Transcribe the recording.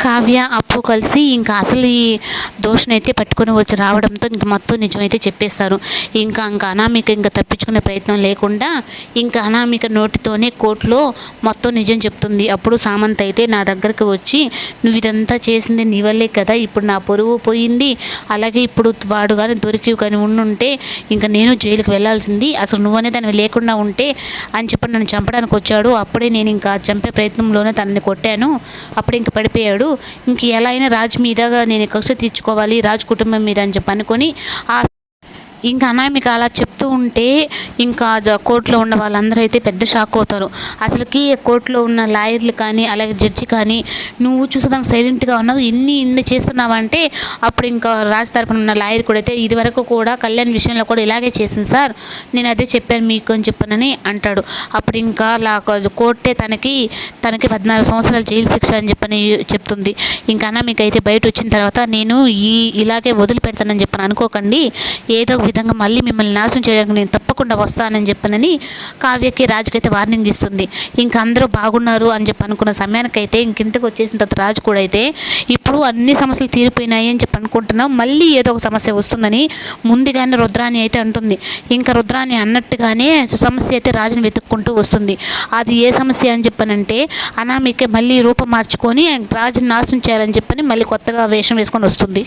కావ్య అప్పు కలిసి ఇంకా అసలు ఈ దోషనైతే పట్టుకొని వచ్చి రావడంతో ఇంక మొత్తం నిజమైతే చెప్పేస్తారు. ఇంకా అనామిక ఇంకా తప్పించుకునే ప్రయత్నం లేకుండా ఇంకా అనామిక నోటితోనే కోర్టులో మొత్తం నిజం చెప్తుంది. అప్పుడు సామంత్ అయితే నా దగ్గరికి వచ్చి నువ్వు ఇదంతా చేసింది నీ వల్లే కదా, ఇప్పుడు నా పొరుగు పోయింది, అలాగే ఇప్పుడు వాడు కానీ దొరికి కానీ ఉండుంటే ఇంకా నేను జైలుకి వెళ్ళాల్సింది, అసలు నువ్వనే దాన్ని లేకుండా ఉంటే అని చెప్పి నన్ను చంపడానికి వచ్చాడు, అప్పుడే నేను ఇంకా చంపే ప్రయత్నంలోనే తనని కొట్టాను, అప్పుడే ఇంక పడిపోయాడు, ఇంక ఎలా అయినా రాజు మీదగా నేను కక్ష తీర్చుకోవాలి రాజు కుటుంబం మీద అని చెప్పి అనుకొని ఇంకా అనామిక అలా చెప్తూ ఉంటే ఇంకా కోర్టులో ఉన్న వాళ్ళందరూ అయితే పెద్ద షాక్ అవుతారు. అసలుకి కోర్టులో ఉన్న లాయర్లు కానీ అలాగే జడ్జి కానీ నువ్వు చూసేదానికి సైలెంట్గా ఉన్నావు, ఇన్ని చేస్తున్నావంటే అప్పుడు ఇంకా రాజు తరపున ఉన్న లాయర్ కూడా అయితే ఇదివరకు కూడా కళ్యాణ్ విషయంలో కూడా ఇలాగే చేసింది సార్, నేను అదే చెప్పాను మీకు అని చెప్పనని అంటాడు. అప్పుడు ఇంకా కోర్టే తనకి 14 సంవత్సరాల జైలు శిక్ష అని చెప్పని చెప్తుంది. ఇంకా అనామిక అయితే బయట వచ్చిన తర్వాత నేను ఇలాగే వదిలిపెడతానని చెప్పని అనుకోకండి, ఏదో విధంగా మళ్ళీ మిమ్మల్ని నాశనం చేయడానికి నేను తప్పకుండా వస్తానని చెప్పనని కావ్యకి రాజుకైతే వార్నింగ్ ఇస్తుంది. ఇంకా అందరూ బాగున్నారు అని చెప్పి అనుకున్న సమయానికైతే ఇంటికి వచ్చేసిన తర్వాత రాజు కూడా అయితే ఇప్పుడు అన్ని సమస్యలు తీరిపోయినాయి అని చెప్పి అనుకుంటున్నాం, మళ్ళీ ఏదో ఒక సమస్య వస్తుందని ముందుగానే రుద్రాణి అయితే అంటుంది. ఇంకా రుద్రాణి అన్నట్టుగానే సమస్య అయితే రాజుని వెతుక్కుంటూ వస్తుంది. అది ఏ సమస్య అని చెప్పనంటే అనామిక మళ్ళీ రూపం మార్చుకొని రాజుని నాశనం చేయాలని చెప్పని మళ్ళీ కొత్తగా వేషం వేసుకొని వస్తుంది.